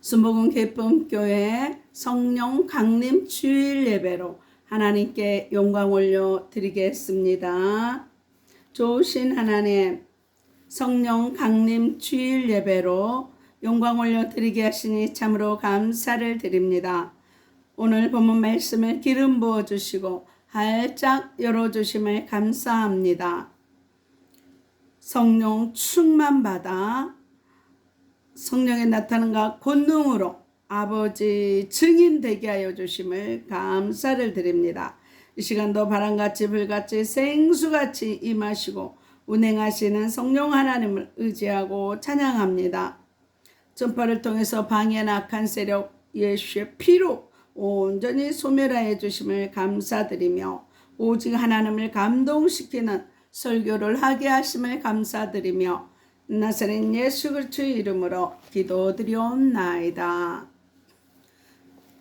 순복음 기쁨교회 성령 강림 주일 예배로 하나님께 영광 올려 드리겠습니다. 좋으신 하나님, 성령 강림 주일 예배로 영광 올려 드리게 하시니 참으로 감사를 드립니다. 오늘 본문 말씀을 기름 부어 주시고 활짝 열어 주심을 감사합니다. 성령 충만받아 성령의 나타남과 권능으로 아버지 증인 되게 하여 주심을 감사를 드립니다. 이 시간도 바람같이 불같이 생수같이 임하시고 운행하시는 성령 하나님을 의지하고 찬양합니다. 전파를 통해서 방해한 악한 세력 예수의 피로 온전히 소멸하여 주심을 감사드리며 오직 하나님을 감동시키는 설교를 하게 하심을 감사드리며 나사렛 예수 그리스도의 이름으로 기도드리옵나이다.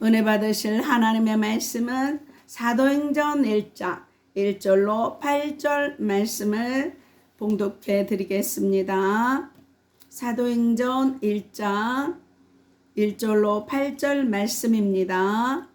은혜 받으실 하나님의 말씀은 사도행전 1장 1절로 8절 말씀을 봉독해 드리겠습니다. 사도행전 1장 1절로 8절 말씀입니다.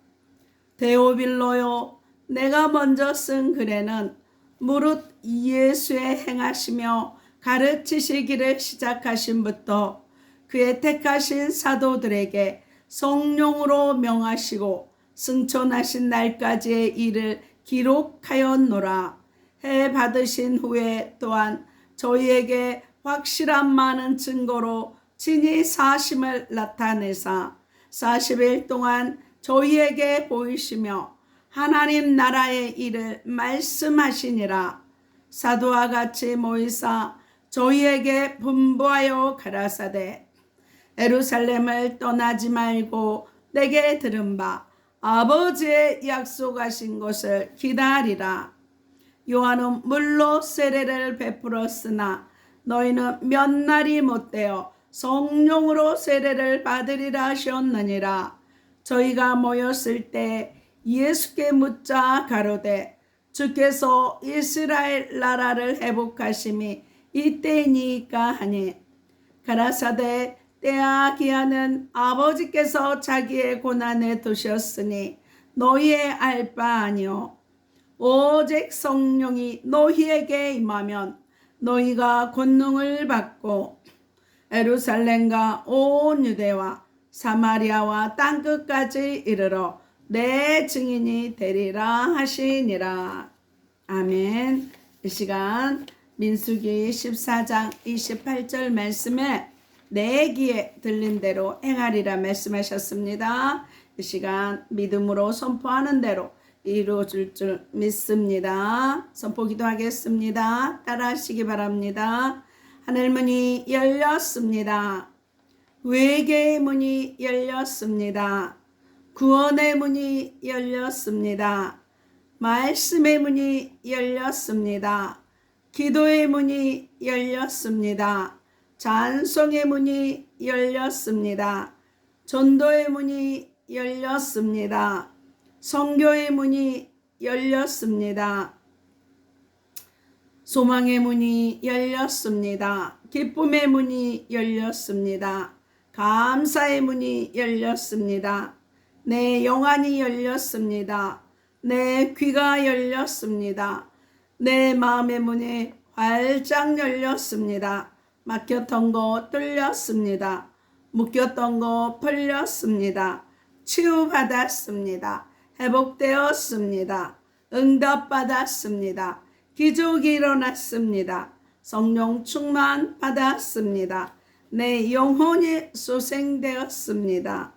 데오빌로요, 내가 먼저 쓴 글에는 무릇 예수의 행하시며 가르치시기를 시작하신부터 그의 택하신 사도들에게 성령으로 명하시고 승천하신 날까지의 일을 기록하였노라. 해 받으신 후에 또한 저희에게 확실한 많은 증거로 친히 사심을 나타내사 40일 동안 저희에게 보이시며 하나님 나라의 일을 말씀하시니라. 사도와 같이 모이사 저희에게 분부하여 가라사대 예루살렘을 떠나지 말고 내게 들은 바 아버지의 약속하신 것을 기다리라. 요한은 물로 세례를 베풀었으나 너희는 몇 날이 못되어 성령으로 세례를 받으리라 하셨느니라. 저희가 모였을 때 예수께 묻자 가로되 주께서 이스라엘 나라를 회복하심이 이때이니까 하니 가라사대 때와 기한은 아버지께서 자기의 고난에 두셨으니 너희의 알 바 아니요 오직 성령이 너희에게 임하면 너희가 권능을 받고 예루살렘과 온 유대와 사마리아와 땅끝까지 이르러 내 증인이 되리라 하시니라. 아멘. 이 시간 민수기 14장 28절 말씀에 내 귀에 들린 대로 행하리라 말씀하셨습니다. 이 시간 믿음으로 선포하는 대로 이루어질 줄 믿습니다. 선포 기도하겠습니다. 따라하시기 바랍니다. 하늘문이 열렸습니다. 회개의 문이 열렸습니다. 구원의 문이 열렸습니다. 말씀의 문이 열렸습니다. 기도의 문이 열렸습니다. 찬송의 문이 열렸습니다. 전도의 문이 열렸습니다. 선교의 문이 열렸습니다. 소망의 문이 열렸습니다. 기쁨의 문이 열렸습니다. 감사의 문이 열렸습니다. 내 영안이 열렸습니다. 내 귀가 열렸습니다. 내 마음의 문이 활짝 열렸습니다. 막혔던 거 뚫렸습니다. 묶였던 거 풀렸습니다. 치유받았습니다. 회복되었습니다. 응답받았습니다. 기적이 일어났습니다. 성령 충만 받았습니다. 내 영혼이 소생되었습니다.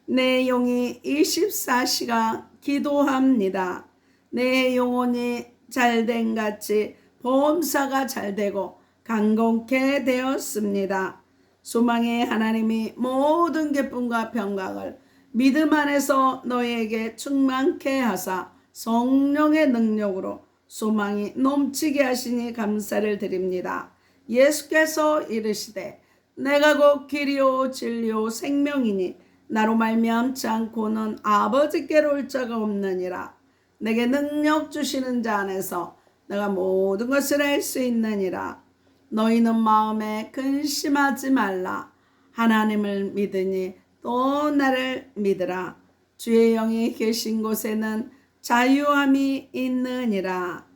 내 영이 24시간 기도합니다. 내 영혼이 잘된 같이 보험사가 잘되고 강건케 되었습니다. 소망의 하나님이 모든 기쁨과 평강을 믿음 안에서 너희에게 충만케 하사 성령의 능력으로 소망이 넘치게 하시니 감사를 드립니다. 예수께서 이르시되 내가 곧 길이요 진리요 생명이니 나로 말미암지 않고는 아버지께로 올 자가 없느니라. 내게 능력 주시는 자 안에서 내가 모든 것을 할 수 있느니라. 너희는 마음에 근심하지 말라. 하나님을 믿으니 또 나를 믿으라. 주의 영이 계신 곳에는 자유함이 있느니라.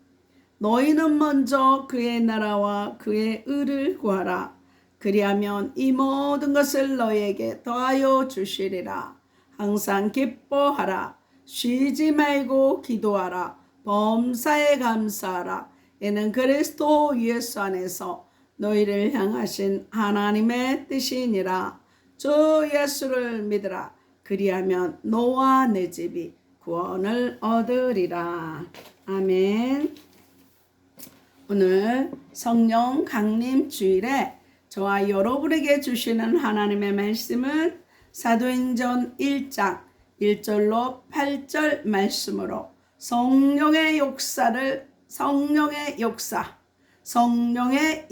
너희는 먼저 그의 나라와 그의 의를 구하라. 그리하면 이 모든 것을 너희에게 더하여 주시리라. 항상 기뻐하라. 쉬지 말고 기도하라. 범사에 감사하라. 이는 그리스도 예수 안에서 너희를 향하신 하나님의 뜻이니라. 주 예수를 믿으라. 그리하면 너와 내 집이 구원을 얻으리라. 아멘. 오늘 성령 강림 주일에 저와 여러분에게 주시는 하나님의 말씀은 사도행전 1장 1절로 8절 말씀으로 성령의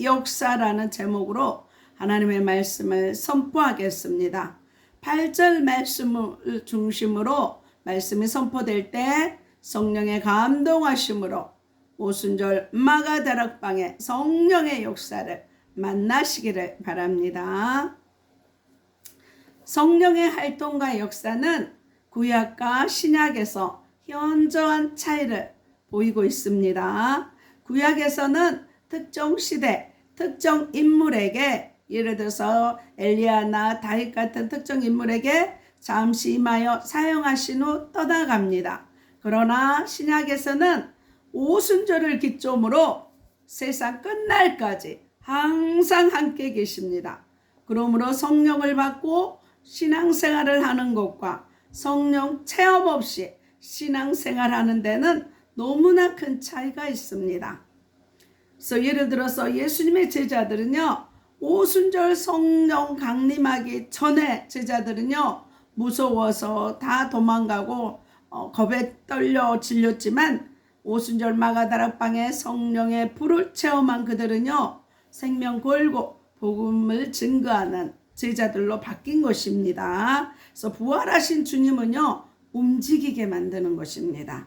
역사라는 제목으로 하나님의 말씀을 선포하겠습니다. 8절 말씀을 중심으로 말씀이 선포될 때 성령의 감동하심으로 오순절 마가다락방의 성령의 역사를 만나시기를 바랍니다. 성령의 활동과 역사는 구약과 신약에서 현저한 차이를 보이고 있습니다. 구약에서는 특정 시대, 특정 인물에게 예를 들어서 엘리야나 다윗 같은 특정 인물에게 잠시 임하여 사용하신 후 떠나갑니다. 그러나 신약에서는 오순절을 기점으로 세상 끝날까지 항상 함께 계십니다. 그러므로 성령을 받고 신앙생활을 하는 것과 성령 체험 없이 신앙생활하는 데는 너무나 큰 차이가 있습니다. 그래서 예를 들어서 예수님의 제자들은요, 오순절 성령 강림하기 전에 제자들은요, 무서워서 다 도망가고 겁에 떨려 질렸지만 오순절 마가다락방에 성령의 불을 체험한 그들은요, 생명 걸고 복음을 증거하는 제자들로 바뀐 것입니다. 그래서 부활하신 주님은요, 움직이게 만드는 것입니다.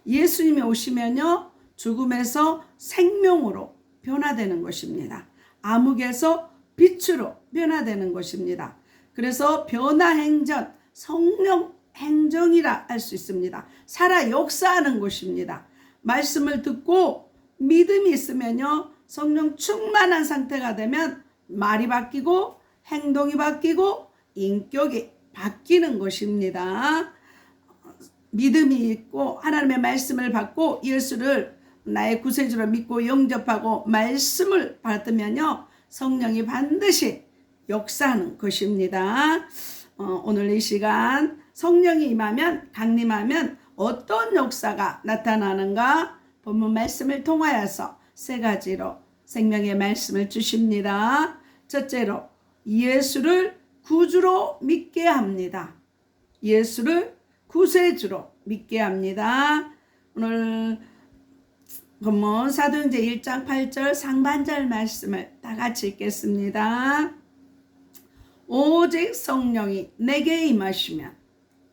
예수님이 오시면요, 죽음에서 생명으로 변화되는 것입니다. 암흑에서 빛으로 변화되는 것입니다. 그래서 변화행전, 성령 행정이라 할 수 있습니다. 살아 역사하는 것입니다. 말씀을 듣고 믿음이 있으면요, 성령 충만한 상태가 되면 말이 바뀌고 행동이 바뀌고 인격이 바뀌는 것입니다. 믿음이 있고 하나님의 말씀을 받고 예수를 나의 구세주로 믿고 영접하고 말씀을 받으면요, 성령이 반드시 역사하는 것입니다. 오늘 이 시간 성령이 임하면, 강림하면 어떤 역사가 나타나는가 본문 말씀을 통하여서 세 가지로 생명의 말씀을 주십니다. 첫째로 예수를 구주로 믿게 합니다. 예수를 구세주로 믿게 합니다. 오늘 본문 사도행전 1장 8절 상반절 말씀을 다 같이 읽겠습니다. 오직 성령이 내게 임하시면,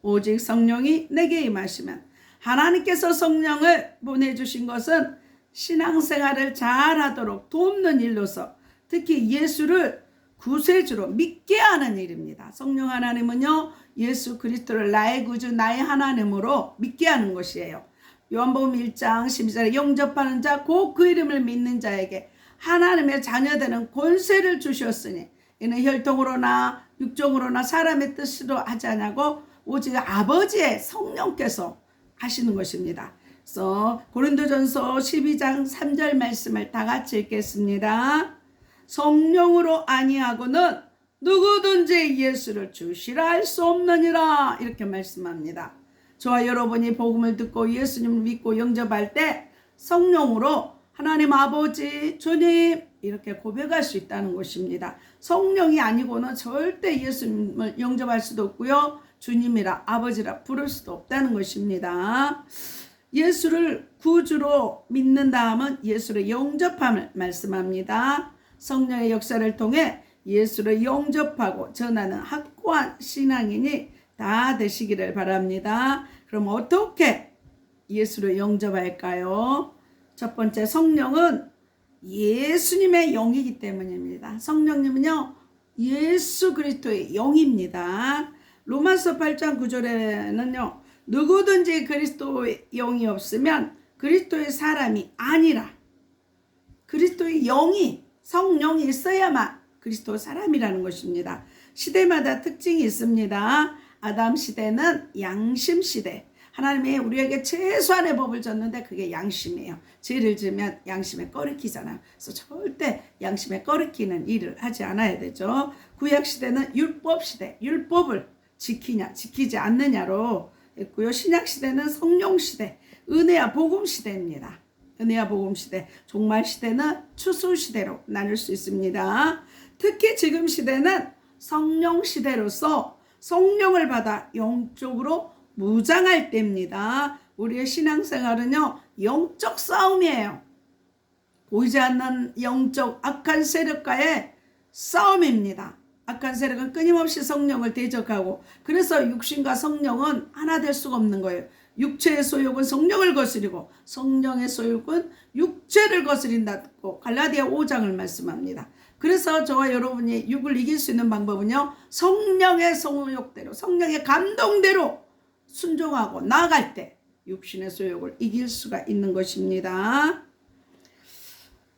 오직 성령이 내게 임하시면, 하나님께서 성령을 보내주신 것은 신앙생활을 잘하도록 돕는 일로서 특히 예수를 구세주로 믿게 하는 일입니다. 성령 하나님은요, 예수 그리스도를 나의 구주, 나의 하나님으로 믿게 하는 것이에요. 요한복음 1장 12절에 영접하는 자, 곧 그 이름을 믿는 자에게 하나님의 자녀되는 권세를 주셨으니 이는 혈통으로나 육종으로나 사람의 뜻으로 하지 않냐고 오직 아버지의 성령께서 하시는 것입니다. 그래서 고린도전서 12장 3절 말씀을 다 같이 읽겠습니다. 성령으로 아니하고는 누구든지 예수를 주시라 할 수 없느니라, 이렇게 말씀합니다. 저와 여러분이 복음을 듣고 예수님을 믿고 영접할 때 성령으로 하나님 아버지, 주님 이렇게 고백할 수 있다는 것입니다. 성령이 아니고는 절대 예수님을 영접할 수도 없고요, 주님이라 아버지라 부를 수도 없다는 것입니다. 예수를 구주로 믿는다 하면 예수를 영접함을 말씀합니다. 성령의 역사를 통해 예수를 영접하고 전하는 확고한 신앙인이 다 되시기를 바랍니다. 그럼 어떻게 예수를 영접할까요? 첫 번째, 성령은 예수님의 영이기 때문입니다. 성령님은요, 예수 그리스도의 영입니다. 로마서 8장 9절에는요. 누구든지 그리스도의 영이 없으면 그리스도의 사람이 아니라, 그리스도의 영이, 성령이 있어야만 그리스도 사람이라는 것입니다. 시대마다 특징이 있습니다. 아담 시대는 양심 시대. 하나님이 우리에게 최소한의 법을 줬는데 그게 양심이에요. 죄를 지으면 양심에 꺼리키잖아요. 그래서 절대 양심에 꺼리키는 일을 하지 않아야 되죠. 구약 시대는 율법 시대. 율법을 지키냐 지키지 않느냐로 했고요. 신약 시대는 성령 시대. 은혜와 복음 시대입니다. 은혜와 복음 시대. 종말 시대는 추수 시대로 나눌 수 있습니다. 특히 지금 시대는 성령 시대로서 성령을 받아 영적으로 무장할 때입니다. 우리의 신앙생활은요, 영적 싸움이에요. 보이지 않는 영적 악한 세력과의 싸움입니다. 악한 세력은 끊임없이 성령을 대적하고, 그래서 육신과 성령은 하나 될 수가 없는 거예요. 육체의 소욕은 성령을 거스리고 성령의 소욕은 육체를 거스린다고 갈라디아 5장을 말씀합니다. 그래서 저와 여러분이 육을 이길 수 있는 방법은요, 성령의 소욕대로, 성령의 감동대로 순종하고 나아갈 때 육신의 소욕을 이길 수가 있는 것입니다.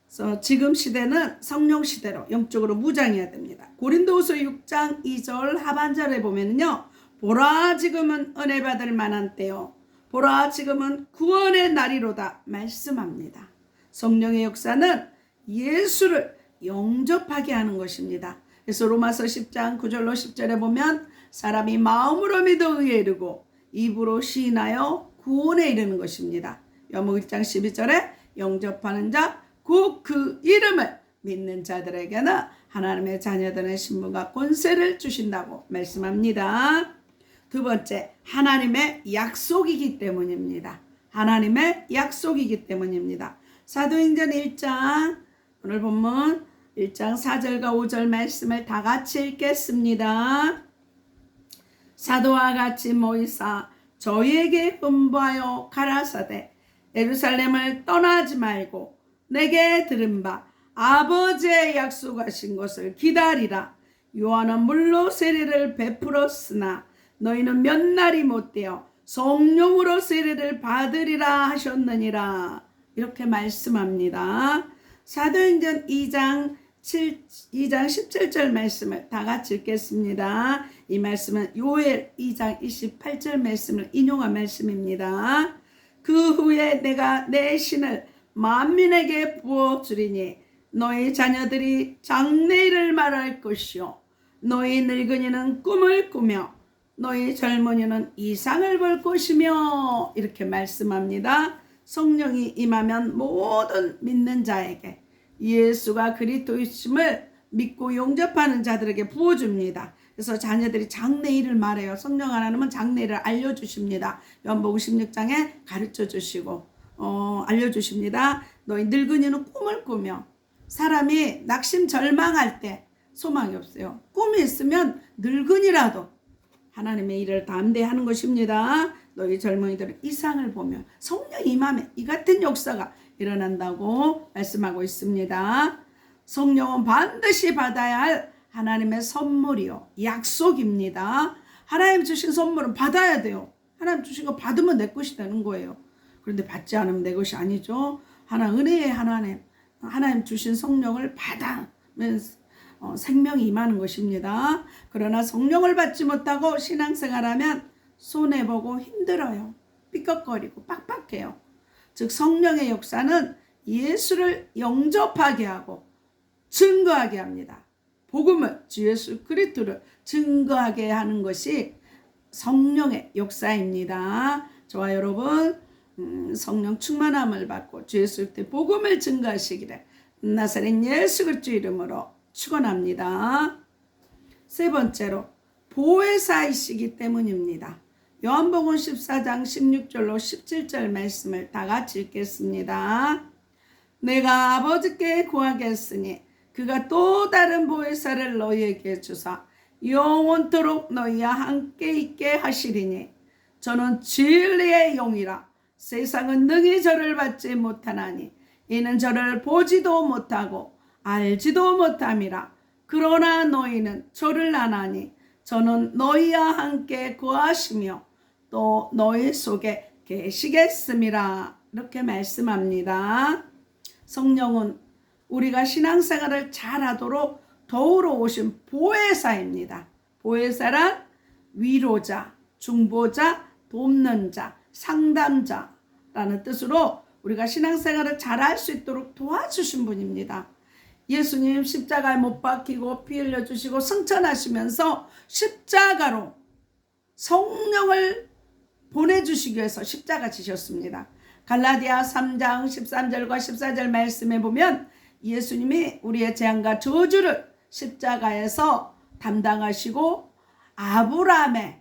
그래서 지금 시대는 성령 시대로 영적으로 무장해야 됩니다. 고린도후서 6장 2절 하반절에 보면요, 보라 지금은 은혜 받을 만한 때요, 보라 지금은 구원의 날이로다 말씀합니다. 성령의 역사는 예수를 영접하게 하는 것입니다. 그래서 로마서 10장 9절로 10절에 보면 사람이 마음으로 믿어 의에 이르고 입으로 시인하여 구원에 이르는 것입니다. 요한복음 1장 12절에 영접하는 자 곧 그 이름을 믿는 자들에게는 하나님의 자녀들의 신분과 권세를 주신다고 말씀합니다. 두 번째, 하나님의 약속이기 때문입니다. 하나님의 약속이기 때문입니다. 사도행전 1장 오늘 본문 1장 4절과 5절 말씀을 다 같이 읽겠습니다. 사도와 같이 모이사 저희에게 분부하여 가라사대 예루살렘을 떠나지 말고 내게 들은 바 아버지의 약속하신 것을 기다리라. 요한은 물로 세례를 베풀었으나 너희는 몇 날이 못되어 성령으로 세례를 받으리라 하셨느니라. 이렇게 말씀합니다. 사도행전 2장 17절 말씀을 다 같이 읽겠습니다. 이 말씀은 요엘 2장 28절 말씀을 인용한 말씀입니다. 그 후에 내가 내 신을 만민에게 부어주리니 너희 자녀들이 장래일을 말할 것이요 너희 늙은이는 꿈을 꾸며 너희 젊은이는 이상을 볼 것이며, 이렇게 말씀합니다. 성령이 임하면 모든 믿는 자에게 예수가 그리스도이심을 믿고 용접하는 자들에게 부어줍니다. 그래서 자녀들이 장래일을 말해요. 성령 하나님은 장래일을 알려주십니다. 요한복음 16장에 가르쳐주시고 알려주십니다. 너희 늙은이는 꿈을 꾸며, 사람이 낙심 절망할 때 소망이 없어요. 꿈이 있으면 늙은이라도 하나님의 일을 담대하는 것입니다. 너희 젊은이들은 이상을 보며 성령이 임하면 이 같은 역사가 일어난다고 말씀하고 있습니다. 성령은 반드시 받아야 할 하나님의 선물이요, 약속입니다. 하나님 주신 선물은 받아야 돼요. 하나님 주신 거 받으면 내 것이 되는 거예요. 그런데 받지 않으면 내 것이 아니죠. 은혜의 하나님 주신 성령을 받으면 생명이 임하는 것입니다. 그러나 성령을 받지 못하고 신앙생활하면 손해보고 힘들어요. 삐걱거리고 빡빡해요. 즉 성령의 역사는 예수를 영접하게 하고 증거하게 합니다. 복음을, 주 예수 그리스도를 증거하게 하는 것이 성령의 역사입니다. 저와 여러분 성령 충만함을 받고 주 예수 때 복음을 증거하시기를 나사렛 예수 그리스도 이름으로 축원합니다. 세 번째로 보혜사이시기 때문입니다. 요한복음 14장 16절로 17절 말씀을 다 같이 읽겠습니다. 내가 아버지께 구하겠으니 그가 또 다른 보혜사를 너희에게 주사 영원토록 너희와 함께 있게 하시리니 저는 진리의 영이라. 세상은 능히 저를 받지 못하나니 이는 저를 보지도 못하고 알지도 못함이라. 그러나 너희는 저를 아나니 저는 너희와 함께 거하시며 또 너희 속에 계시겠음이라. 이렇게 말씀합니다. 성령은 우리가 신앙생활을 잘하도록 도우러 오신 보혜사입니다. 보혜사란 위로자, 중보자, 돕는 자, 상담자라는 뜻으로 우리가 신앙생활을 잘할 수 있도록 도와주신 분입니다. 예수님 십자가에 못 박히고 피 흘려주시고 승천하시면서 십자가로 성령을 보내주시기 위해서 십자가 지셨습니다. 갈라디아 3장 13절과 14절 말씀에 보면 예수님이 우리의 재앙과 저주를 십자가에서 담당하시고 아브라함의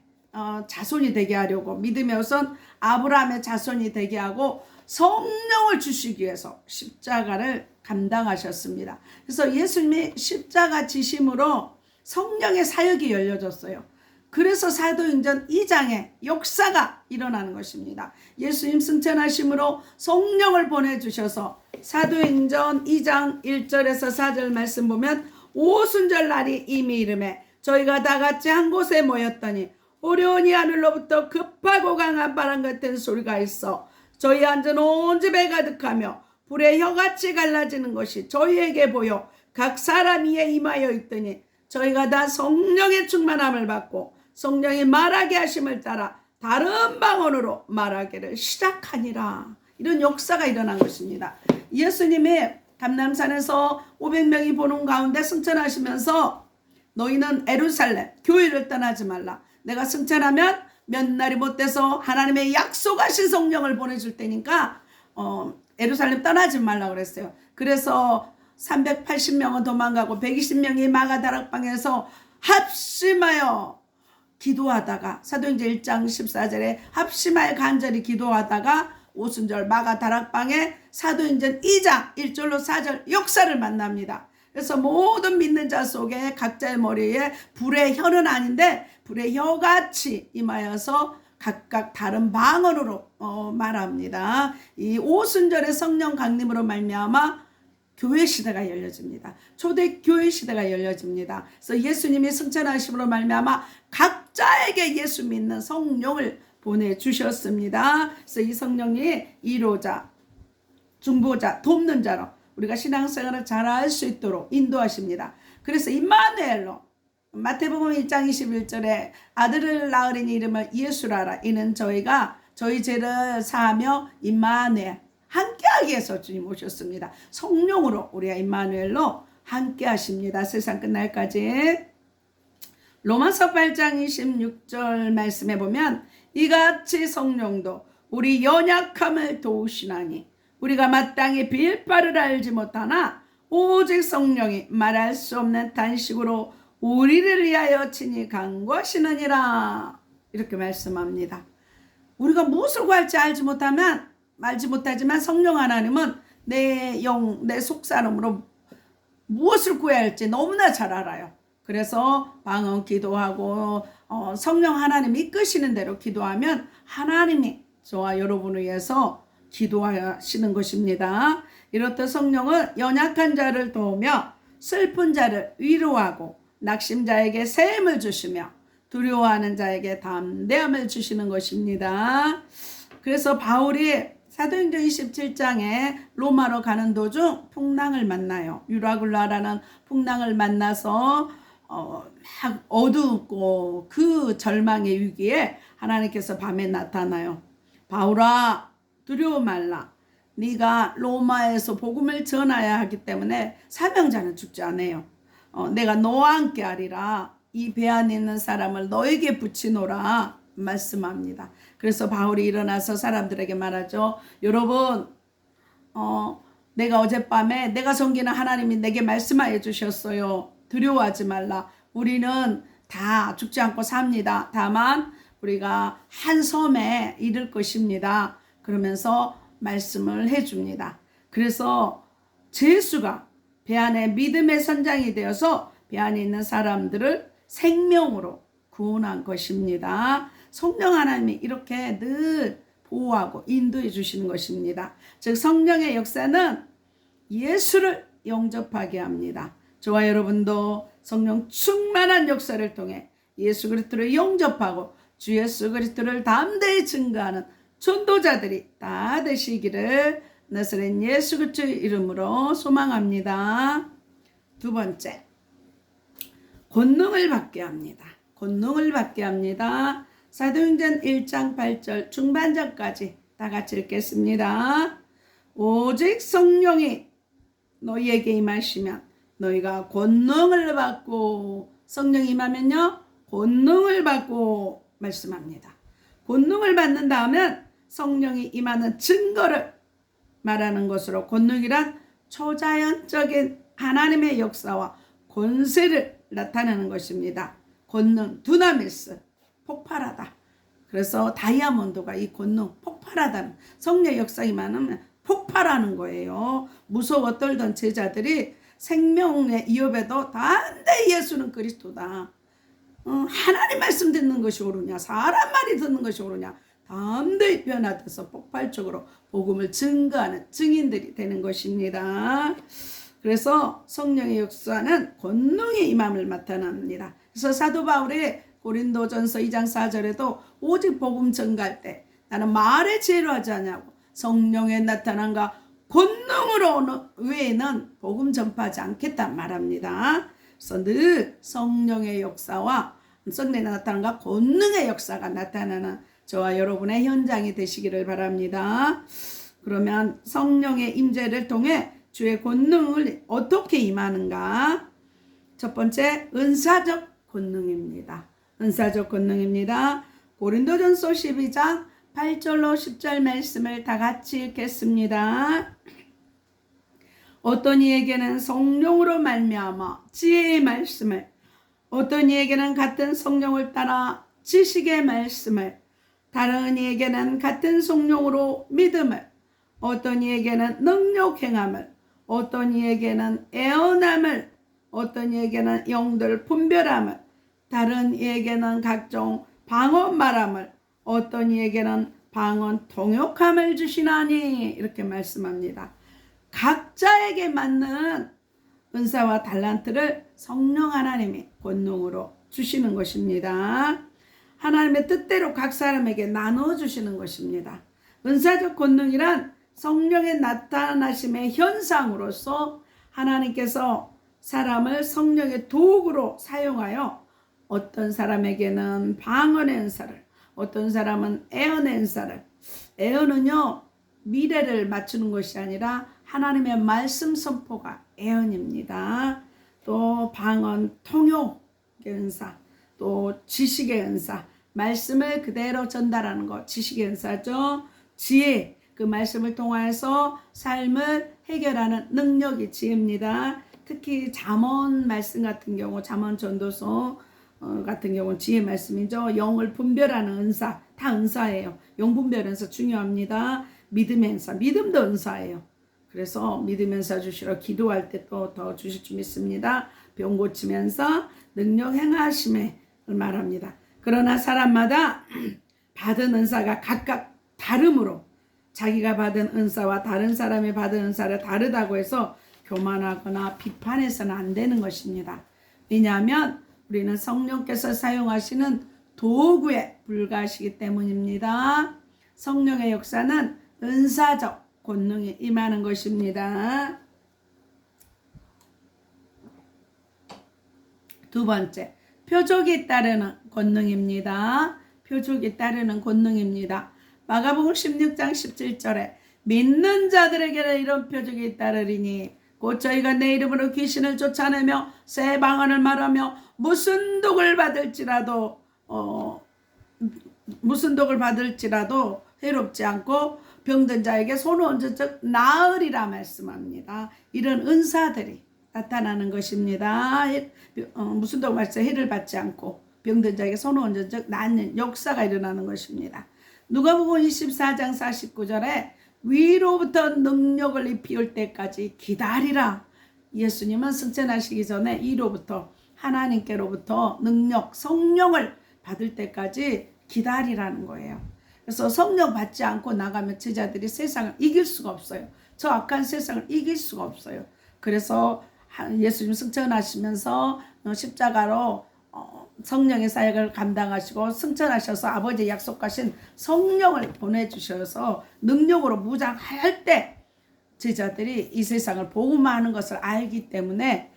자손이 되게 하려고, 믿음의 우선 아브라함의 자손이 되게 하고 성령을 주시기 위해서 십자가를 감당하셨습니다. 그래서 예수님이 십자가 지심으로 성령의 사역이 열려졌어요. 그래서 사도행전 2장에 역사가 일어나는 것입니다. 예수님 승천하심으로 성령을 보내주셔서 사도행전 2장 1절에서 4절 말씀 보면 오순절 날이 이미 이름에 저희가 다 같이 한 곳에 모였더니 오련히 하늘로부터 급하고 강한 바람 같은 소리가 있어 저희 앉은 온 집에 가득하며 불의 혀같이 갈라지는 것이 저희에게 보여 각 사람 위에 임하여 있더니 저희가 다 성령의 충만함을 받고 성령이 말하게 하심을 따라 다른 방언으로 말하기를 시작하니라. 이런 역사가 일어난 것입니다. 예수님이 감람산에서 500명이 보는 가운데 승천하시면서 너희는 예루살렘 교회를 떠나지 말라. 내가 승천하면 몇 날이 못 돼서 하나님의 약속하신 성령을 보내줄 테니까 예루살렘 떠나지 말라 그랬어요. 그래서 380명은 도망가고 120명이 마가다락방에서 합심하여 기도하다가 사도행전 1장 14절에 합심하여 간절히 기도하다가 오순절 마가다락방에 사도행전 2장 1절로 4절 역사를 만납니다. 그래서 모든 믿는 자 속에 각자의 머리에 불의 혀는 아닌데 불의 혀같이 임하여서 각각 다른 방언으로 말합니다. 이 오순절의 성령 강림으로 말미암아 교회 시대가 열려집니다. 초대 교회 시대가 열려집니다. 그래서 예수님이 승천하심으로 말미암아 각자에게 예수 믿는 성령을 보내주셨습니다. 그래서 이 성령이 위로자, 중보자, 돕는 자로 우리가 신앙생활을 잘할 수 있도록 인도하십니다. 그래서 임마누엘로 마태복음 1장 21절에 아들을 낳으리니 이름을 예수라라. 이는 저희가 저희 죄를 사하며 임마누엘 함께하기 위해서 주님 오셨습니다. 성령으로 우리가 임마누엘로 함께하십니다. 세상 끝날까지. 로마서 8장 26절 말씀해 보면 이같이 성령도 우리 연약함을 도우시나니 우리가 마땅히 빌 바를 알지 못하나 오직 성령이 말할 수 없는 단식으로 우리를 위하여 친히 간구하시느니라. 이렇게 말씀합니다. 우리가 무엇을 구할지 알지 못하지만 성령 하나님은 내 영, 내 속사람으로 무엇을 구해야 할지 너무나 잘 알아요. 그래서 방언 기도하고 성령 하나님 이끄시는 대로 기도하면 하나님이 저와 여러분을 위해서 기도하시는 것입니다. 이렇듯 성령은 연약한 자를 도우며 슬픈 자를 위로하고 낙심자에게 새 힘을 주시며 두려워하는 자에게 담대함을 주시는 것입니다. 그래서 바울이 사도행전 27장에 로마로 가는 도중 풍랑을 만나요. 유라굴라라는 풍랑을 만나서 막 어둡고 그 절망의 위기에 하나님께서 밤에 나타나요. 바울아 두려워 말라. 네가 로마에서 복음을 전하여야 하기 때문에 사명자는 죽지 않아요. 내가 너와 함께 하리라. 이 배 안에 있는 사람을 너에게 붙이노라 말씀합니다. 그래서 바울이 일어나서 사람들에게 말하죠. 여러분 내가 어젯밤에 내가 섬기는 하나님이 내게 말씀하여 주셨어요. 두려워하지 말라. 우리는 다 죽지 않고 삽니다. 다만 우리가 한 섬에 이를 것입니다. 그러면서 말씀을 해줍니다. 그래서 예수가 배 안에 믿음의 선장이 되어서 배 안에 있는 사람들을 생명으로 구원한 것입니다. 성령 하나님이 이렇게 늘 보호하고 인도해 주시는 것입니다. 즉 성령의 역사는 예수를 영접하게 합니다. 저와 여러분도 성령 충만한 역사를 통해 예수 그리스도를 영접하고 주 예수 그리스도를 담대히 증거하는 전도자들이 다 되시기를 나사렛 예수 그리스도의 이름으로 소망합니다. 두 번째, 권능을 받게 합니다. 권능을 받게 합니다. 사도행전 1장 8절 중반절까지 다 같이 읽겠습니다. 오직 성령이 너희에게 임하시면 너희가 권능을 받고, 성령이 임하면요 권능을 받고 말씀합니다. 권능을 받는다 하면 성령이 임하는 증거를 말하는 것으로, 권능이란 초자연적인 하나님의 역사와 권세를 나타내는 것입니다. 권능, 두나미스, 폭발하다. 그래서 다이아몬드가 이 권능, 폭발하다는, 성령 역사가 임하면 폭발하는 거예요. 무서워 떨던 제자들이 생명의 위협에도 담대히 예수는 그리스도다. 하나님 말씀 듣는 것이 옳으냐, 사람 말이 듣는 것이 옳으냐, 담대히 변화돼서 폭발적으로 복음을 증거하는 증인들이 되는 것입니다. 그래서 성령의 역사는 권능의 임함을 나타납니다. 그래서 사도 바울이 고린도전서 2장 4절에도 오직 복음 전가할 때 나는 말의 지혜로 하지 않냐고, 성령의 나타남과 권능으로 외에는 복음 전파하지 않겠다 말합니다. 그래서 늘 성령의 역사와 성령의 나타남과 권능의 역사가 나타나는 저와 여러분의 현장이 되시기를 바랍니다. 그러면 성령의 임재를 통해 주의 권능을 어떻게 임하는가? 첫 번째, 은사적 권능입니다. 은사적 권능입니다. 고린도전서 12장 8절로 10절 말씀을 다 같이 읽겠습니다. 어떤 이에게는 성령으로 말미암아 지혜의 말씀을, 어떤 이에게는 같은 성령을 따라 지식의 말씀을, 다른 이에게는 같은 성령으로 믿음을, 어떤 이에게는 능력 행함을, 어떤 이에게는 애언함을, 어떤 이에게는 영들 분별함을, 다른 이에게는 각종 방언 말함을, 어떤 이에게는 방언 통역함을 주시나니, 이렇게 말씀합니다. 각자에게 맞는 은사와 달란트를 성령 하나님이 권능으로 주시는 것입니다. 하나님의 뜻대로 각 사람에게 나누어 주시는 것입니다. 은사적 권능이란 성령의 나타나심의 현상으로서 하나님께서 사람을 성령의 도구로 사용하여 어떤 사람에게는 방언의 은사를, 어떤 사람은 애언의 은사를, 애언은요 미래를 맞추는 것이 아니라 하나님의 말씀 선포가 애언입니다. 또 방언, 통역의 은사, 또 지식의 은사, 말씀을 그대로 전달하는 것, 지식의 은사죠. 지혜, 그 말씀을 통해서 삶을 해결하는 능력이 지혜입니다. 특히 잠언 말씀 같은 경우, 잠언 전도서 같은 경우는 지혜 말씀이죠. 영을 분별하는 은사, 다 은사예요. 영 분별 은사 중요합니다. 믿음의 은사, 믿음도 은사예요. 그래서 믿으면서 주시러 기도할 때 또 더 주실 줄 믿습니다. 병 고치면서 능력 행하심을 말합니다. 그러나 사람마다 받은 은사가 각각 다르므로 자기가 받은 은사와 다른 사람이 받은 은사를 다르다고 해서 교만하거나 비판해서는 안 되는 것입니다. 왜냐하면 우리는 성령께서 사용하시는 도구에 불과하시기 때문입니다. 성령의 역사는 은사적 권능이 임하는 것입니다. 두 번째, 표적이 따르는 권능입니다. 표적이 따르는 권능입니다. 마가복음 16장 17절에 믿는 자들에게는 이런 표적이 따르리니 곧 저희가 내 이름으로 귀신을 쫓아내며 새 방언을 말하며 무슨 독을 받을지라도 해롭지 않고 병든 자에게 손을 얹은 즉 나으리라 말씀합니다. 이런 은사들이 나타나는 것입니다. 무슨 독을 말씀 해를 받지 않고 병든 자에게 손을 얹은 즉 낫는 역사가 일어나는 것입니다. 누가복음 24장 49절에 위로부터 능력을 입히올 때까지 기다리라. 예수님은 승천하시기 전에 위로부터 하나님께로부터 능력, 성령을 받을 때까지 기다리라는 거예요. 그래서 성령 받지 않고 나가면 제자들이 세상을 이길 수가 없어요. 저 악한 세상을 이길 수가 없어요. 그래서 예수님 승천하시면서 십자가로 성령의 사역을 감당하시고 승천하셔서 아버지의 약속하신 성령을 보내주셔서 능력으로 무장할 때 제자들이 이 세상을 복음화하는 것을 알기 때문에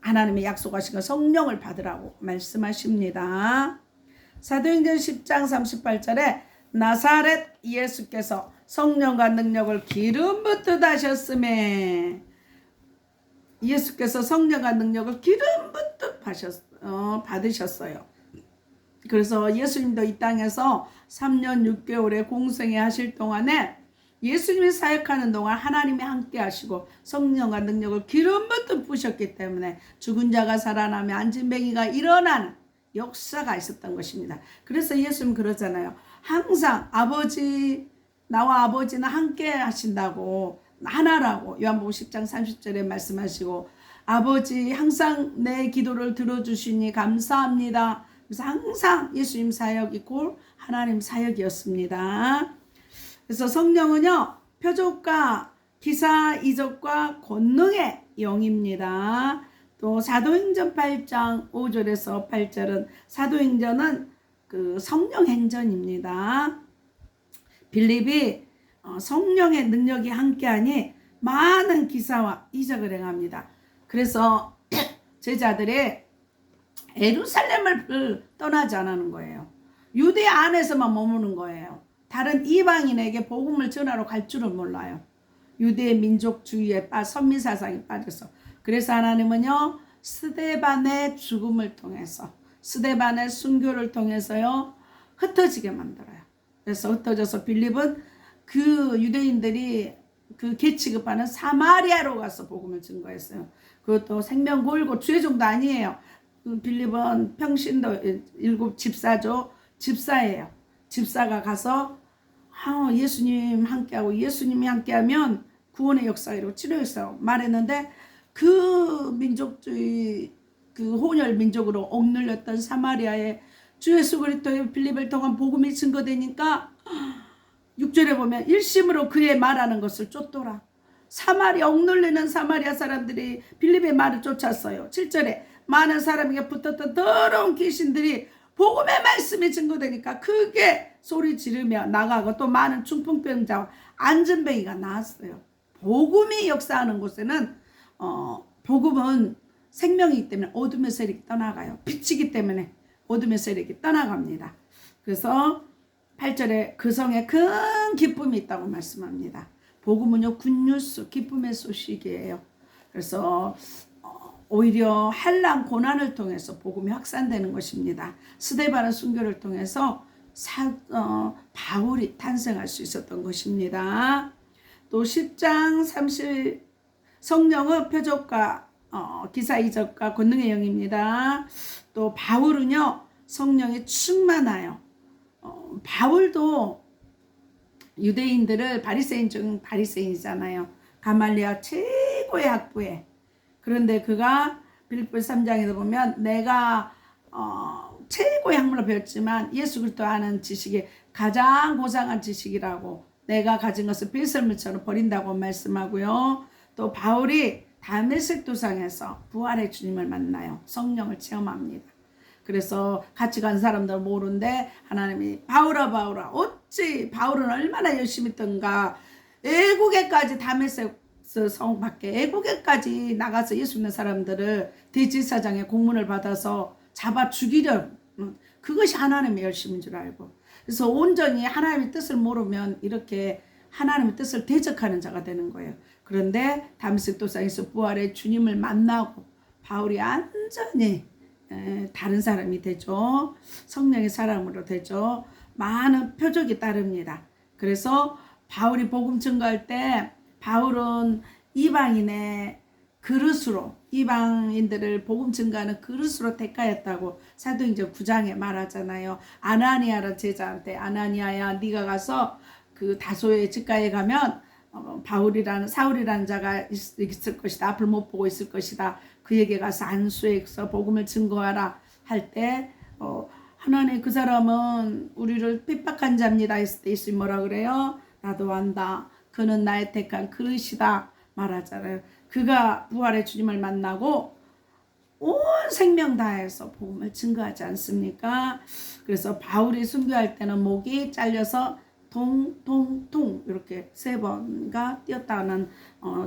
하나님의 약속하신 성령을 받으라고 말씀하십니다. 사도행전 10장 38절에 나사렛 예수께서 성령과 능력을 기름 붓듯 하셨음에, 예수께서 성령과 능력을 기름 붓듯 받으셨어요. 그래서 예수님도 이 땅에서 3년 6개월의 공생애 하실 동안에 예수님이 사역하는 동안 하나님이 함께 하시고 성령과 능력을 기름 붓듯 부으셨기 때문에 죽은 자가 살아나며 안진뱅이가 일어나는 역사가 있었던 것입니다. 그래서 예수님 그러잖아요. 항상 나와 아버지는 함께 하신다고, 하나라고 요한복음 10장 30절에 말씀하시고, 아버지 항상 내 기도를 들어주시니 감사합니다. 그래서 항상 예수님 사역이 곧 하나님 사역이었습니다. 그래서 성령은요, 표적과 기사 이적과 권능의 영입니다. 또 사도행전 8장 5절에서 8절은 사도행전은 그 성령 행전입니다. 빌립이 성령의 능력이 함께하니 많은 기사와 이적을 행합니다. 그래서 제자들이 예루살렘을 떠나지 않는 거예요. 유대 안에서만 머무는 거예요. 다른 이방인에게 복음을 전하러 갈 줄은 몰라요. 유대의 민족주의에 선민사상에 빠져서. 그래서 하나님은요, 스데반의 죽음을 통해서, 스데반의 순교를 통해서요, 흩어지게 만들어요. 그래서 흩어져서 빌립은 그 유대인들이 그 계치급하는 사마리아로 가서 복음을 증거했어요. 그것도 생명 걸고 주의종도 아니에요. 빌립은 평신도 7 집사죠. 집사예요. 집사가 가서 예수님 함께하고, 예수님이 함께하면 구원의 역사가 이루고 치료의 역사가 말했는데, 그 민족주의, 그 혼혈 민족으로 억눌렸던 사마리아에 주 예수 그리스도의 빌립을 통한 복음이 증거되니까 6절에 보면 일심으로 그의 말하는 것을 쫓더라. 억눌리는 사마리아 사람들이 빌립의 말을 쫓았어요. 7절에 많은 사람에게 붙었던 더러운 귀신들이 복음의 말씀이 증거되니까 크게 소리 지르며 나가고, 또 많은 중풍병자와 안진뱅이가 나왔어요. 복음이 역사하는 곳에는 복음은 생명이기 때문에 어둠의 세력이 떠나가요. 빛이기 때문에 어둠의 세력이 떠나갑니다. 그래서 8절에 그 성에 큰 기쁨이 있다고 말씀합니다. 복음은요, 굿뉴스, 기쁨의 소식이에요. 그래서 오히려 한란 고난을 통해서 복음이 확산되는 것입니다. 스데반의 순교를 통해서 바울이 탄생할 수 있었던 것입니다. 또 10장 30 성령은 표적과 기사 이적과 권능의 영입니다. 또 바울은요, 성령이 충만하여, 바울도 유대인들을 바리새인 중 바리새인이잖아요. 가말리아 최고의 학부에. 그런데 그가 빌립보서 3장에서 보면 내가 최고의 학문을 배웠지만 예수 그리스도 아는 지식이 가장 고상한 지식이라고, 내가 가진 것을 빌설물처럼 버린다고 말씀하고요. 또 바울이 다메섹 도상에서 부활의 주님을 만나요. 성령을 체험합니다. 그래서 같이 간 사람들 모르는데 하나님이 바울아 어찌 바울은 얼마나 열심히 했던가, 애국에까지 다메섹 성 밖에 애국에까지 나가서 예수 믿는 사람들을 대제사장의 공문을 받아서 잡아 죽이려, 그것이 하나님의 열심인 줄 알고, 그래서 온전히 하나님의 뜻을 모르면 이렇게 하나님의 뜻을 대적하는 자가 되는 거예요. 그런데 다메섹 도상에서 부활의 주님을 만나고 바울이 완전히 다른 사람이 되죠. 성령의 사람으로 되죠. 많은 표적이 따릅니다. 그래서 바울이 복음 증거할 때 바울은 이방인의 그릇으로, 이방인들을 복음 증거하는 그릇으로 택하였다고 사도행전 9장에 말하잖아요. 아나니아라는 제자한테, 아나니아야 네가 가서 그 다소의 집가에 가면 사울이라는 자가 있을 것이다. 앞을 못 보고 있을 것이다. 그에게 가서 안수해서 복음을 증거하라 할 때 하나님, 그 사람은 우리를 핍박한 자입니다 했을 때 예수님 뭐라 그래요? 나도 안다. 그는 나의 택한 그릇이다 말하잖아요. 그가 부활의 주님을 만나고 온 생명 다해서 복음을 증거하지 않습니까? 그래서 바울이 순교할 때는 목이 잘려서 통통통 이렇게 3번가 뛰었다는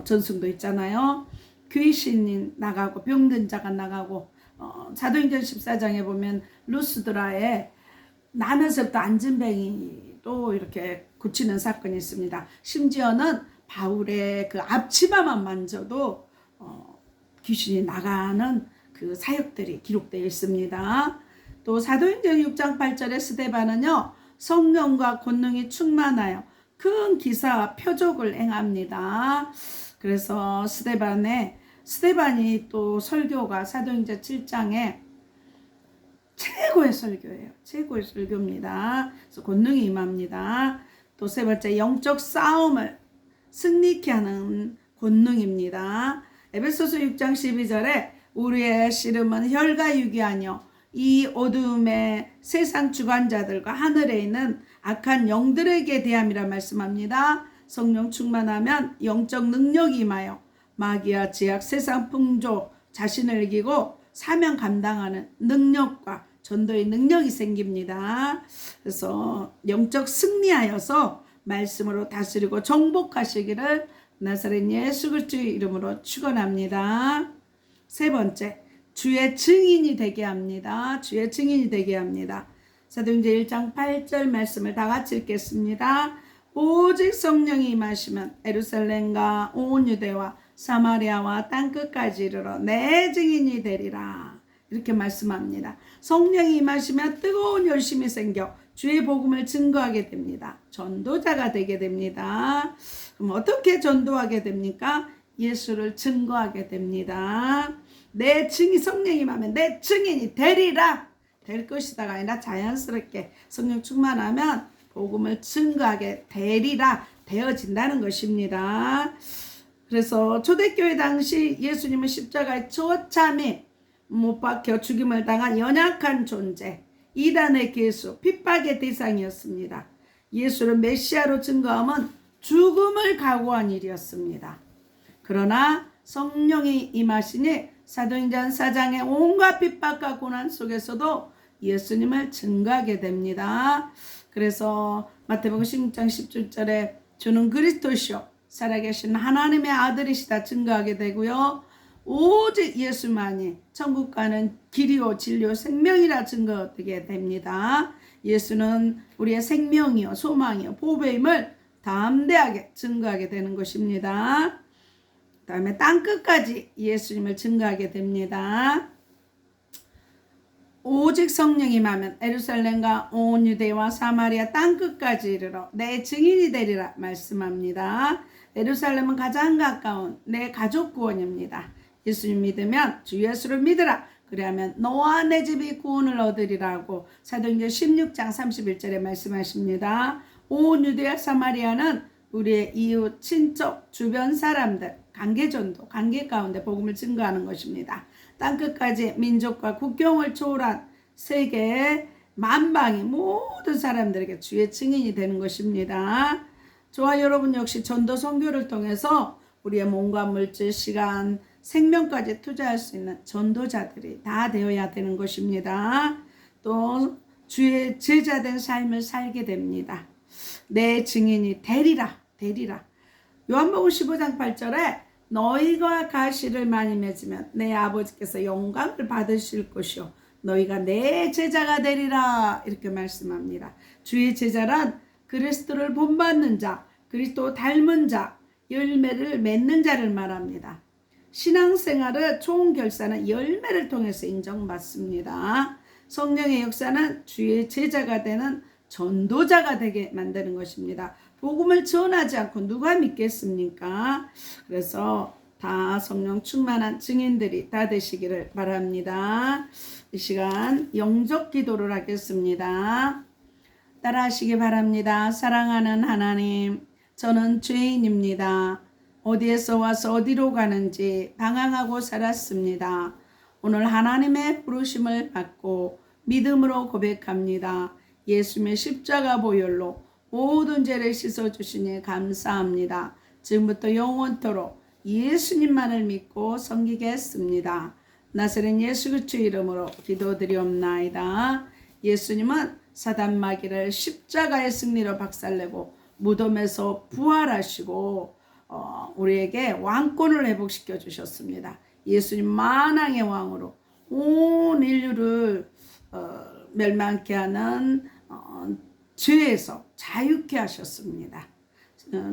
전승도 있잖아요. 귀신이 나가고 병든 자가 나가고 사도행전 14장에 보면 루스드라에 나면서부터 안진뱅이도 이렇게 고치는 사건이 있습니다. 심지어는 바울의 그 앞치마만 만져도 귀신이 나가는 그 사역들이 기록되어 있습니다. 또 사도행전 6장 8절에 스데반은요, 성령과 권능이 충만하여 큰 기사와 표적을 행합니다. 그래서 스데반이 또 설교가 사도행전 7장에 최고의 설교예요. 최고의 설교입니다. 그래서 권능이 임합니다. 또 3번째, 영적 싸움을 승리케 하는 권능입니다. 에베소서 6장 12절에 우리의 씨름은 혈과 육이 아니요 이 어둠의 세상 주관자들과 하늘에 있는 악한 영들에게 대함이라 말씀합니다. 성령 충만하면 영적 능력이 임하여 마귀와 제약, 세상 풍조, 자신을 이기고 사명 감당하는 능력과 전도의 능력이 생깁니다. 그래서 영적 승리하여서 말씀으로 다스리고 정복하시기를 나사렛 예수 그리스도의 이름으로 축원합니다. 3번째, 주의 증인이 되게 합니다. 주의 증인이 되게 합니다. 사도행전 1장 8절 말씀을 다 같이 읽겠습니다. 오직 성령이 임하시면 예루살렘과 온 유대와 사마리아와 땅끝까지 이르러 내 증인이 되리라. 이렇게 말씀합니다. 성령이 임하시면 뜨거운 열심이 생겨 주의 복음을 증거하게 됩니다. 전도자가 되게 됩니다. 그럼 어떻게 전도하게 됩니까? 예수를 증거하게 됩니다. 내 증인, 성령이 임하면 내 증인이 되리라. 될 것이다가 아니라 자연스럽게 성령 충만하면 복음을 증거하게 되리라. 되어진다는 것입니다. 그래서 초대교회 당시 예수님은 십자가에 처참히 못 박혀 죽임을 당한 연약한 존재, 이단의 괴수, 핍박의 대상이었습니다. 예수를 메시아로 증거함은 죽음을 각오한 일이었습니다. 그러나 성령이 임하시니 사도행전 4장의 온갖 핍박과 고난 속에서도 예수님을 증거하게 됩니다. 그래서 마태복음 16장 17절에 주는 그리스도시요 살아계신 하나님의 아들이시다 증거하게 되고요. 오직 예수만이 천국 가는 길이요 진리요 생명이라 증거되게 됩니다. 예수는 우리의 생명이요 소망이요 보배임을 담대하게 증거하게 되는 것입니다. 그 다음에 땅끝까지 예수님을 증거하게 됩니다. 오직 성령이 임하면 예루살렘과 온 유대와 사마리아 땅끝까지 이르러 내 증인이 되리라 말씀합니다. 예루살렘은 가장 가까운 내 가족 구원입니다. 예수님 믿으면 주 예수를 믿으라. 그리하면 너와 내 집이 구원을 얻으리라고 사도행전 16장 31절에 말씀하십니다. 온 유대와 사마리아는 우리의 이웃, 친척, 주변 사람들, 관계전도, 관계 가운데 복음을 증거하는 것입니다. 땅끝까지 민족과 국경을 초월한 세계의 만방의 모든 사람들에게 주의 증인이 되는 것입니다. 저와 여러분 역시 전도 선교를 통해서 우리의 몸과 물질, 시간, 생명까지 투자할 수 있는 전도자들이 다 되어야 되는 것입니다. 또 주의 제자된 삶을 살게 됩니다. 내 증인이 되리라. 요한복음 15장 8절에 너희가 가시를 많이 맺으면 내 아버지께서 영광을 받으실 것이요 너희가 내 제자가 되리라 이렇게 말씀합니다. 주의 제자란 그리스도를 본받는 자, 그리스도 닮은 자, 열매를 맺는 자를 말합니다. 신앙생활의 총결사는 열매를 통해서 인정받습니다. 성령의 역사는 주의 제자가 되는 전도자가 되게 만드는 것입니다. 복음을 전하지 않고 누가 믿겠습니까? 그래서 다 성령 충만한 증인들이 다 되시기를 바랍니다. 이 시간 영적 기도를 하겠습니다. 따라하시기 바랍니다. 사랑하는 하나님, 저는 죄인입니다. 어디에서 와서 어디로 가는지 방황하고 살았습니다. 오늘 하나님의 부르심을 받고 믿음으로 고백합니다. 예수님의 십자가 보혈로 모든 죄를 씻어주시니 감사합니다. 지금부터 영원토록 예수님만을 믿고 섬기겠습니다. 나사렛 예수 그리스도의 이름으로 기도드리옵나이다. 예수님은 사단 마귀를 십자가의 승리로 박살내고 무덤에서 부활하시고 우리에게 왕권을 회복시켜 주셨습니다. 예수님 만왕의 왕으로 온 인류를 멸망케 하는 죄에서 자유케 하셨습니다.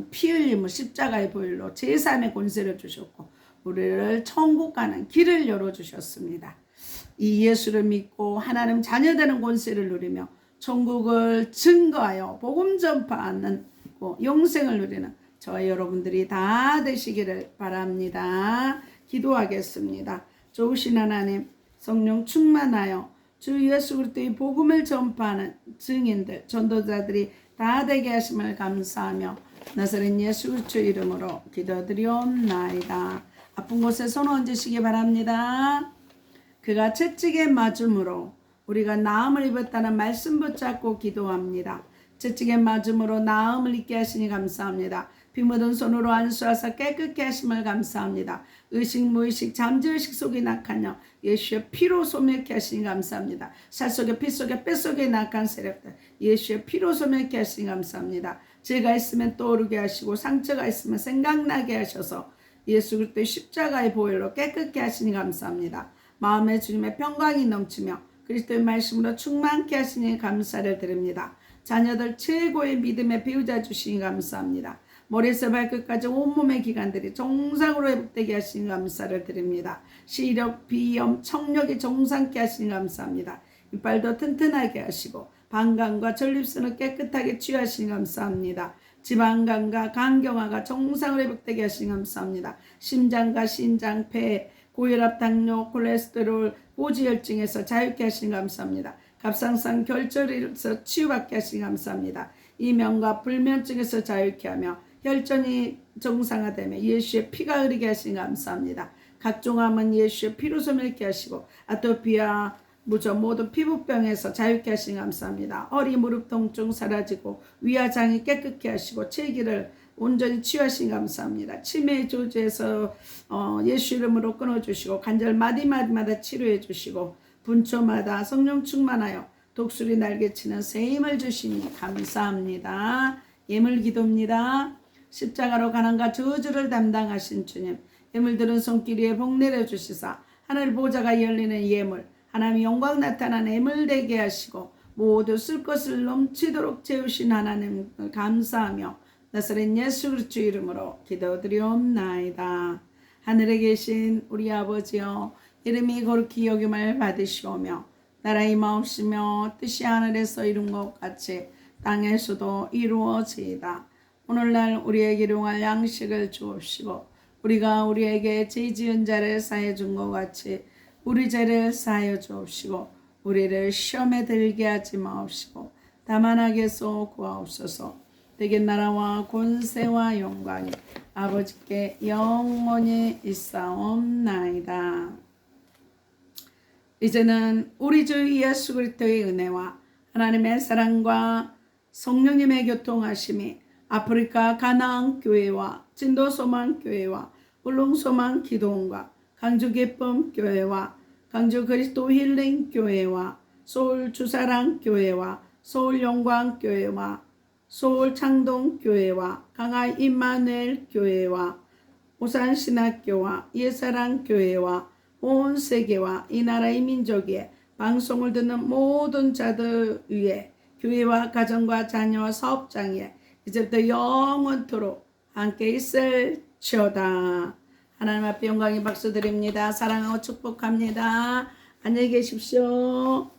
피 흘림을 십자가의 보혈로 제3의 권세를 주셨고 우리를 천국 가는 길을 열어주셨습니다. 이 예수를 믿고 하나님 자녀되는 권세를 누리며 천국을 증거하여 복음 전파하는 영생을 누리는 저와 여러분들이 다 되시기를 바랍니다. 기도하겠습니다. 좋으신 하나님, 성령 충만하여 주 예수 그리스도의 복음을 전파하는 증인들, 전도자들이 다 되게 하심을 감사하며 나사렛 예수 그리스도의 이름으로 기도드리옵나이다. 아픈 곳에 손 얹으시기 바랍니다. 그가 채찍에 맞음으로 우리가 나음을 입었다는 말씀 붙잡고 기도합니다. 채찍에 맞음으로 나음을 입게 하시니 감사합니다. 피 묻은 손으로 안수하사 깨끗게 하심을 감사합니다. 의식 무의식 잠재의식 속에 낙하여 예수의 피로 소멸케 하시니 감사합니다. 살 속에 피 속에 뼈 속에 낙한 세력들 예수의 피로 소멸케 하시니 감사합니다. 죄가 있으면 떠오르게 하시고 상처가 있으면 생각나게 하셔서 예수 그리스도의 십자가의 보혈로 깨끗게 하시니 감사합니다. 마음에 주님의 평강이 넘치며 그리스도의 말씀으로 충만케 하시니 감사를 드립니다. 자녀들 최고의 믿음의 배우자 주시니 감사합니다. 머리에서 발끝까지 온몸의 기관들이 정상으로 회복되게 하시니 감사를 드립니다. 시력, 비염, 청력이 정상케 하시니 감사합니다. 이빨도 튼튼하게 하시고 방광과 전립선을 깨끗하게 치유하시니 감사합니다. 지방간과 간경화가 정상으로 회복되게 하시니 감사합니다. 심장과 신장, 폐, 고혈압, 당뇨, 콜레스테롤, 고지혈증에서 자유케 하시니 감사합니다. 갑상선 결절에서 치유받게 하시니 감사합니다. 이명과 불면증에서 자유케 하며 혈전이 정상화되며 예수의 피가 흐르게 하시니 감사합니다. 각종 암은 예수의 피로 소멸케 하시고 아토피와 무좀 모든 피부병에서 자유케 하시니 감사합니다. 허리 무릎 통증 사라지고 위화장이 깨끗게 하시고 체기를 온전히 치유하시니 감사합니다. 치매 조주에서 예수 이름으로 끊어주시고 관절 마디마디마다 치료해 주시고 분초마다 성령 충만하여 독수리 날개치는 새 힘을 주시니 감사합니다. 예물 기도입니다. 십자가로 가난과 저주를 담당하신 주님, 예물 들은 손길 위에 복 내려주시사 하늘 보좌가 열리는 예물, 하나님의 영광 나타나는 예물 되게 하시고 모두 쓸 것을 넘치도록 채우신 하나님 감사하며 나사렛 예수 그리스도 이름으로 기도드리옵나이다. 하늘에 계신 우리 아버지여, 이름이 거룩히 여김을 받으시오며 나라의 마옵시며 뜻이 하늘에서 이룬 것 같이 땅에서도 이루어지이다. 오늘날 우리에게 일용할 양식을 주옵시고 우리가 우리에게 죄 지은 자를 사해 준 것 같이 우리 죄를 사하여 주옵시고 우리를 시험에 들게 하지 마옵시고 다만 악에서 구하옵소서. 되게 나라와 권세와 영광이 아버지께 영원히 있사옵나이다. 이제는 우리 주 예수 그리스도의 은혜와 하나님의 사랑과 성령님의 교통하심이 아프리카 가나안 교회와 진도 소망 교회와 울릉 소망 기도원과 강주 기쁨 교회와 강주 그리스도 힐링 교회와 서울 주사랑 교회와 서울 영광 교회와 서울 창동 교회와 강화 임마누엘 교회와 오산 신학교와 예사랑 교회와 온 세계와 이 나라의 민족에 방송을 듣는 모든 자들 위에 교회와 가정과 자녀와 사업장에 이제부터 영원토록 함께 있을지어다. 하나님 앞에 영광의 박수 드립니다. 사랑하고 축복합니다. 안녕히 계십시오.